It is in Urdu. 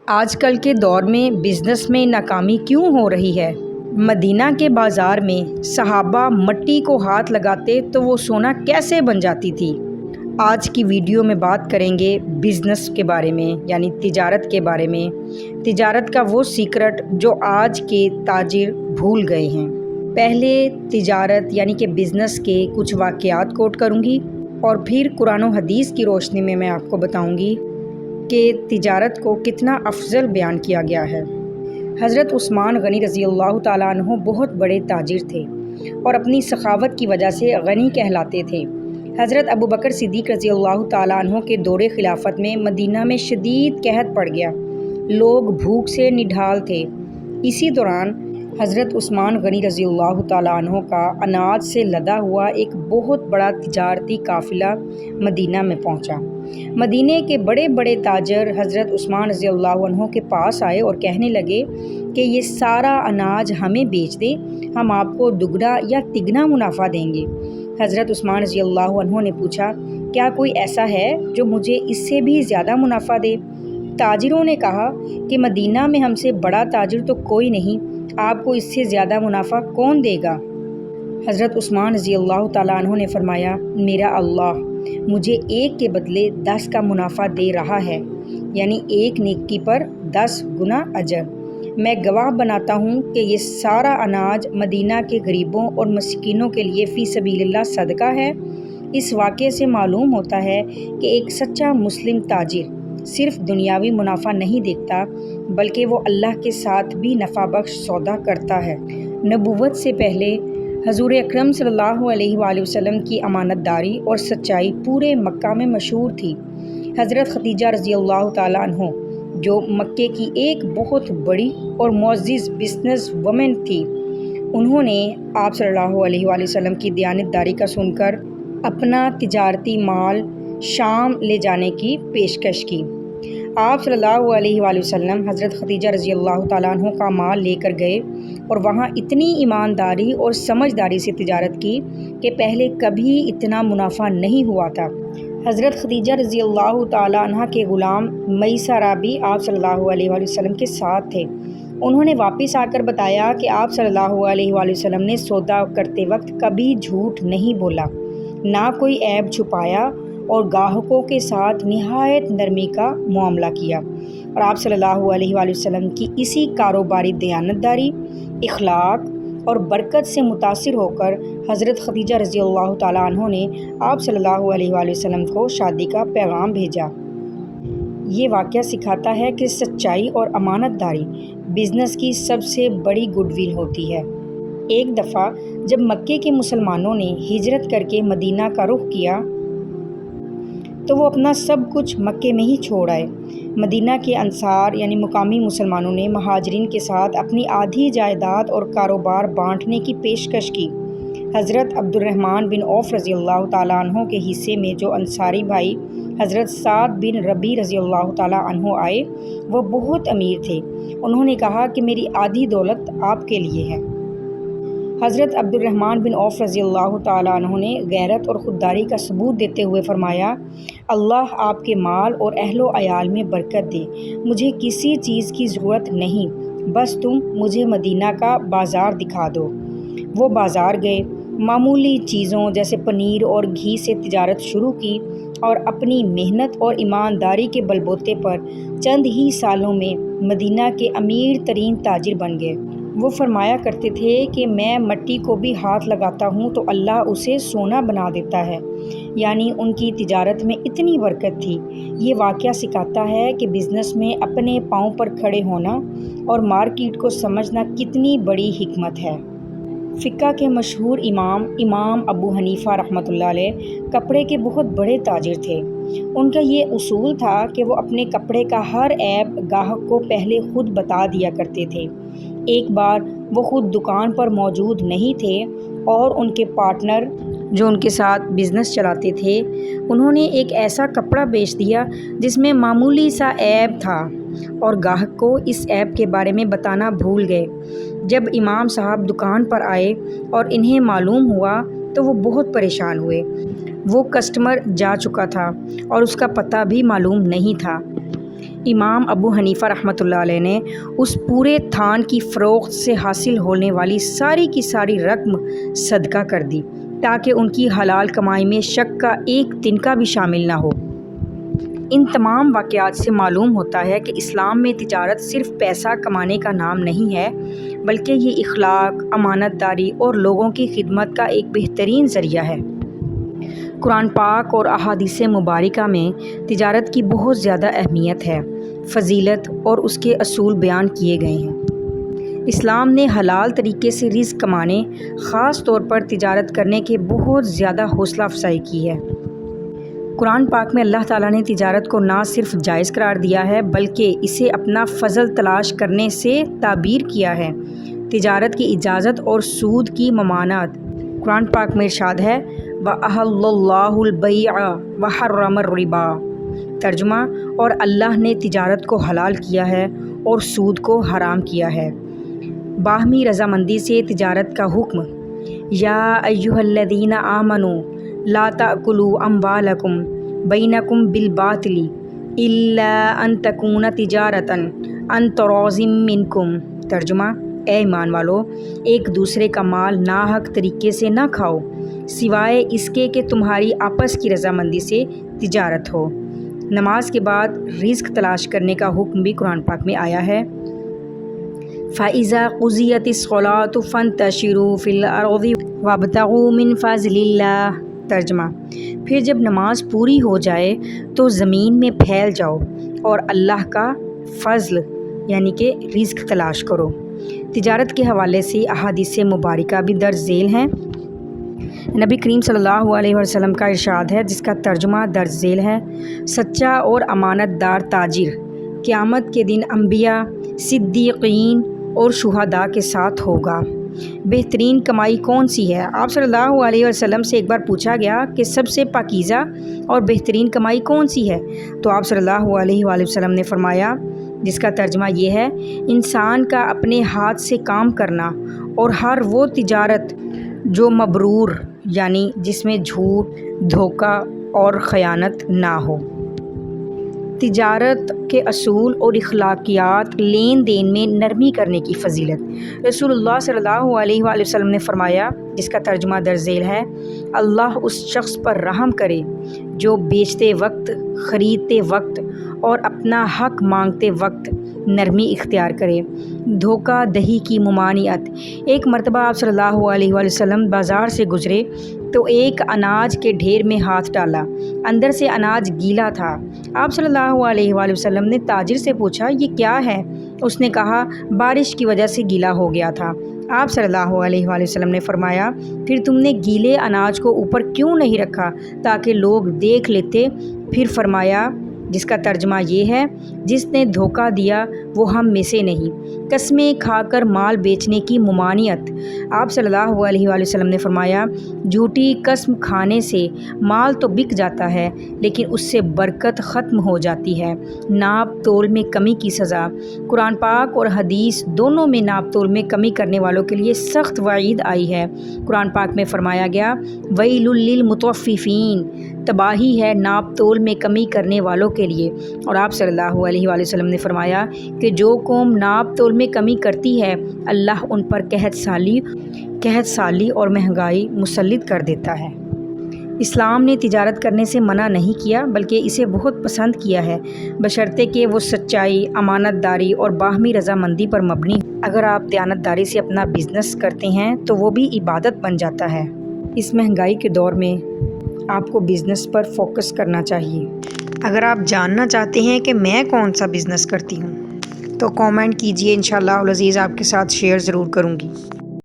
آج کل کے دور میں بزنس میں ناکامی کیوں ہو رہی ہے؟ مدینہ کے بازار میں صحابہ مٹی کو ہاتھ لگاتے تو وہ سونا کیسے بن جاتی تھی؟ آج کی ویڈیو میں بات کریں گے بزنس کے بارے میں، یعنی تجارت کے بارے میں، تجارت کا وہ سیکرٹ جو آج کے تاجر بھول گئے ہیں۔ پہلے تجارت یعنی کہ بزنس کے کچھ واقعات کوٹ کروں گی اور پھر قرآن و حدیث کی روشنی میں آپ کو بتاؤں گی کہ تجارت کو کتنا افضل بیان کیا گیا ہے۔ حضرت عثمان غنی رضی اللہ تعالیٰ عنہ بہت بڑے تاجر تھے اور اپنی سخاوت کی وجہ سے غنی کہلاتے تھے۔ حضرت ابوبکر صدیق رضی اللہ تعالیٰ عنہ کے دور خلافت میں مدینہ میں شدید قحط پڑ گیا، لوگ بھوک سے نڈھال تھے۔ اسی دوران حضرت عثمان غنی رضی اللہ تعالیٰ عنہ کا اناج سے لدا ہوا ایک بہت بڑا تجارتی قافلہ مدینہ میں پہنچا۔ مدینہ کے بڑے بڑے تاجر حضرت عثمان رضی اللہ عنہ کے پاس آئے اور کہنے لگے کہ یہ سارا اناج ہمیں بیچ دیں، ہم آپ کو دگنا یا تگنا منافع دیں گے۔ حضرت عثمان رضی اللہ عنہ نے پوچھا، کیا کوئی ایسا ہے جو مجھے اس سے بھی زیادہ منافع دے؟ تاجروں نے کہا کہ مدینہ میں ہم سے بڑا تاجر تو کوئی نہیں، آپ کو اس سے زیادہ منافع کون دے گا؟ حضرت عثمان رضی اللہ تعالیٰ عنہ نے فرمایا، میرا اللہ مجھے ایک کے بدلے 10 کا منافع دے رہا ہے، یعنی ایک نیکی پر 10 گنا اجر۔ میں گواہ بناتا ہوں کہ یہ سارا اناج مدینہ کے غریبوں اور مسکینوں کے لیے فی سبیل اللہ صدقہ ہے۔ اس واقعے سے معلوم ہوتا ہے کہ ایک سچا مسلم تاجر صرف دنیاوی منافع نہیں دیکھتا بلکہ وہ اللہ کے ساتھ بھی نفع بخش سودا کرتا ہے۔ نبوت سے پہلے حضور اکرم صلی اللہ علیہ وآلہ وسلم کی امانت داری اور سچائی پورے مکہ میں مشہور تھی۔ حضرت خدیجہ رضی اللہ تعالیٰ عنہ جو مکے کی ایک بہت بڑی اور معزز بزنس وومن تھی، انہوں نے آپ صلی اللہ علیہ وآلہ وسلم کی دیانت داری کا سن کر اپنا تجارتی مال شام لے جانے کی پیشکش کی۔ آپ صلی اللہ علیہ وآلہ وسلم حضرت خدیجہ رضی اللہ تعالیٰ عنہ کا مال لے کر گئے اور وہاں اتنی ایمانداری اور سمجھداری سے تجارت کی کہ پہلے کبھی اتنا منافع نہیں ہوا تھا۔ حضرت خدیجہ رضی اللہ تعالیٰ عنہ کے غلام میسرہ بھی آپ صلی اللہ علیہ وآلہ وسلم کے ساتھ تھے۔ انہوں نے واپس آ کر بتایا کہ آپ صلی اللہ علیہ وآلہ وسلم نے سودا کرتے وقت کبھی جھوٹ نہیں بولا، نہ کوئی عیب چھپایا اور گاہکوں کے ساتھ نہایت نرمی کا معاملہ کیا۔ اور آپ صلی اللہ علیہ وآلہ وسلم کی اسی کاروباری دیانت داری، اخلاق اور برکت سے متاثر ہو کر حضرت خدیجہ رضی اللہ تعالیٰ عنہ نے آپ صلی اللہ علیہ وآلہ وسلم کو شادی کا پیغام بھیجا۔ یہ واقعہ سکھاتا ہے کہ سچائی اور امانت داری بزنس کی سب سے بڑی گڈ ول ہوتی ہے۔ ایک دفعہ جب مکے کے مسلمانوں نے ہجرت کر کے مدینہ کا رخ کیا تو وہ اپنا سب کچھ مکے میں ہی چھوڑ آئے۔ مدینہ کے انصار یعنی مقامی مسلمانوں نے مہاجرین کے ساتھ اپنی آدھی جائیداد اور کاروبار بانٹنے کی پیشکش کی۔ حضرت عبد الرحمن بن عوف رضی اللہ تعالیٰ عنہ کے حصے میں جو انصاری بھائی حضرت سعد بن ربیع رضی اللہ تعالیٰ عنہ آئے، وہ بہت امیر تھے۔ انہوں نے کہا کہ میری آدھی دولت آپ کے لیے ہے۔ حضرت عبد الرحمن بن عوف رضی اللہ تعالیٰ عنہ نے غیرت اور خودداری کا ثبوت دیتے ہوئے فرمایا، اللہ آپ کے مال اور اہل و عیال میں برکت دے، مجھے کسی چیز کی ضرورت نہیں، بس تم مجھے مدینہ کا بازار دکھا دو۔ وہ بازار گئے، معمولی چیزوں جیسے پنیر اور گھی سے تجارت شروع کی اور اپنی محنت اور ایمانداری کے بل بوتے پر چند ہی سالوں میں مدینہ کے امیر ترین تاجر بن گئے۔ وہ فرمایا کرتے تھے کہ میں مٹی کو بھی ہاتھ لگاتا ہوں تو اللہ اسے سونا بنا دیتا ہے، یعنی ان کی تجارت میں اتنی برکت تھی۔ یہ واقعہ سکھاتا ہے کہ بزنس میں اپنے پاؤں پر کھڑے ہونا اور مارکیٹ کو سمجھنا کتنی بڑی حکمت ہے۔ فقہ کے مشہور امام ابو حنیفہ رحمۃ اللہ علیہ کپڑے کے بہت بڑے تاجر تھے۔ ان کا یہ اصول تھا کہ وہ اپنے کپڑے کا ہر عیب گاہک کو پہلے خود بتا دیا کرتے تھے۔ ایک بار وہ خود دکان پر موجود نہیں تھے اور ان کے پارٹنر جو ان کے ساتھ بزنس چلاتے تھے، انہوں نے ایک ایسا کپڑا بیچ دیا جس میں معمولی سا عیب تھا اور گاہک کو اس عیب کے بارے میں بتانا بھول گئے۔ جب امام صاحب دکان پر آئے اور انہیں معلوم ہوا تو وہ بہت پریشان ہوئے۔ وہ کسٹمر جا چکا تھا اور اس کا پتہ بھی معلوم نہیں تھا۔ امام ابو حنیفہ رحمۃ اللہ علیہ نے اس پورے تھان کی فروخت سے حاصل ہونے والی ساری کی ساری رقم صدقہ کر دی تاکہ ان کی حلال کمائی میں شک کا ایک تنکا بھی شامل نہ ہو۔ ان تمام واقعات سے معلوم ہوتا ہے کہ اسلام میں تجارت صرف پیسہ کمانے کا نام نہیں ہے، بلکہ یہ اخلاق، امانت داری اور لوگوں کی خدمت کا ایک بہترین ذریعہ ہے۔ قرآن پاک اور احادیث مبارکہ میں تجارت کی بہت زیادہ اہمیت ہے، فضیلت اور اس کے اصول بیان کیے گئے ہیں۔ اسلام نے حلال طریقے سے رزق کمانے، خاص طور پر تجارت کرنے کے بہت زیادہ حوصلہ افزائی کی ہے۔ قرآن پاک میں اللہ تعالیٰ نے تجارت کو نہ صرف جائز قرار دیا ہے بلکہ اسے اپنا فضل تلاش کرنے سے تعبیر کیا ہے۔ تجارت کی اجازت اور سود کی ممانعت۔ قرآن پاک میں ارشاد ہے وَأَحَلَّ اللَّهُ الْبَيْعَ وَحَرَّمَ الرِّبَا، ترجمہ اور اللہ نے تجارت کو حلال کیا ہے اور سود کو حرام کیا ہے۔ باہمی رضامندی سے تجارت کا حکم۔ یا ایھا الذین آمنوا لا تأکلوا اموالکم بینکم بالباطل الا ان تکون تجارۃ عن تراض منکم، ترجمہ اے ایمان والو، ایک دوسرے کا مال ناحق طریقے سے نہ کھاؤ سوائے اس کے کہ تمہاری آپس کی رضامندی سے تجارت ہو۔ نماز کے بعد رزق تلاش کرنے کا حکم بھی قرآن پاک میں آیا ہے۔ فَإِذَا قُضِيَتِ الصَّلَاةُ فَانتَشِرُوا فِي الْأَرْضِ وَابْتَغُوا مِن فَضْلِ اللَّهِ، ترجمہ پھر جب نماز پوری ہو جائے تو زمین میں پھیل جاؤ اور اللہ کا فضل یعنی کہ رزق تلاش کرو۔ تجارت کے حوالے سے احادیث مبارکہ بھی درج ذیل ہیں۔ نبی کریم صلی اللہ علیہ وسلم کا ارشاد ہے جس کا ترجمہ درج ذیل ہے، سچا اور امانت دار تاجر قیامت کے دن انبیاء، صدیقین اور شہداء کے ساتھ ہوگا۔ بہترین کمائی کون سی ہے؟ آپ صلی اللہ علیہ وسلم سے ایک بار پوچھا گیا کہ سب سے پاکیزہ اور بہترین کمائی کون سی ہے؟ تو آپ صلی اللہ علیہ وآلہ وسلم نے فرمایا، جس کا ترجمہ یہ ہے، انسان کا اپنے ہاتھ سے کام کرنا اور ہر وہ تجارت جو مبرور یعنی جس میں جھوٹ، دھوکہ اور خیانت نہ ہو۔ تجارت کے اصول اور اخلاقیات۔ لین دین میں نرمی کرنے کی فضیلت۔ رسول اللہ صلی اللہ علیہ وآلہ وسلم نے فرمایا، جس کا ترجمہ درج ذیل ہے، اللہ اس شخص پر رحم کرے جو بیچتے وقت، خریدتے وقت اور اپنا حق مانگتے وقت نرمی اختیار کرے۔ دھوکہ دہی کی ممانعت۔ ایک مرتبہ آپ صلی اللہ علیہ وآلہ وسلم بازار سے گزرے تو ایک اناج کے ڈھیر میں ہاتھ ڈالا، اندر سے اناج گیلا تھا۔ آپ صلی اللہ علیہ وآلہ وسلم نے تاجر سے پوچھا، یہ کیا ہے؟ اس نے کہا، بارش کی وجہ سے گیلا ہو گیا تھا۔ آپ صلی اللہ علیہ وآلہ وسلم نے فرمایا، پھر تم نے گیلے اناج کو اوپر کیوں نہیں رکھا تاکہ لوگ دیکھ لیتے؟ پھر فرمایا، جس کا ترجمہ یہ ہے، جس نے دھوکہ دیا وہ ہم میں سے نہیں۔ قسمیں کھا کر مال بیچنے کی ممانعت۔ آپ صلی اللہ علیہ وآلہ وسلم نے فرمایا، جھوٹی قسم کھانے سے مال تو بک جاتا ہے لیکن اس سے برکت ختم ہو جاتی ہے۔ ناپ تول میں کمی کی سزا۔ قرآن پاک اور حدیث دونوں میں ناپ تول میں کمی کرنے والوں کے لیے سخت وعید آئی ہے۔ قرآن پاک میں فرمایا گیا، ویل للمطففین، تباہی ہے ناپ تول میں کمی کرنے والوں کے لیے۔ اور آپ صلی اللہ علیہ وآلہ وسلم نے فرمایا کہ جو قوم ناپ تول میں کمی کرتی ہے اللہ ان پر قحط سالی اور مہنگائی مسلط کر دیتا ہے۔ اسلام نے تجارت کرنے سے منع نہیں کیا بلکہ اسے بہت پسند کیا ہے، بشرطے کہ وہ سچائی، امانت داری اور باہمی رضامندی پر مبنی۔ اگر آپ دیانت داری سے اپنا بزنس کرتے ہیں تو وہ بھی عبادت بن جاتا ہے۔ اس مہنگائی کے دور میں آپ کو بزنس پر فوکس کرنا چاہیے۔ اگر آپ جاننا چاہتے ہیں کہ میں کون سا بزنس کرتی ہوں تو کامنٹ کیجئے، انشاءاللہ العزیز آپ کے ساتھ شیئر ضرور کروں گی۔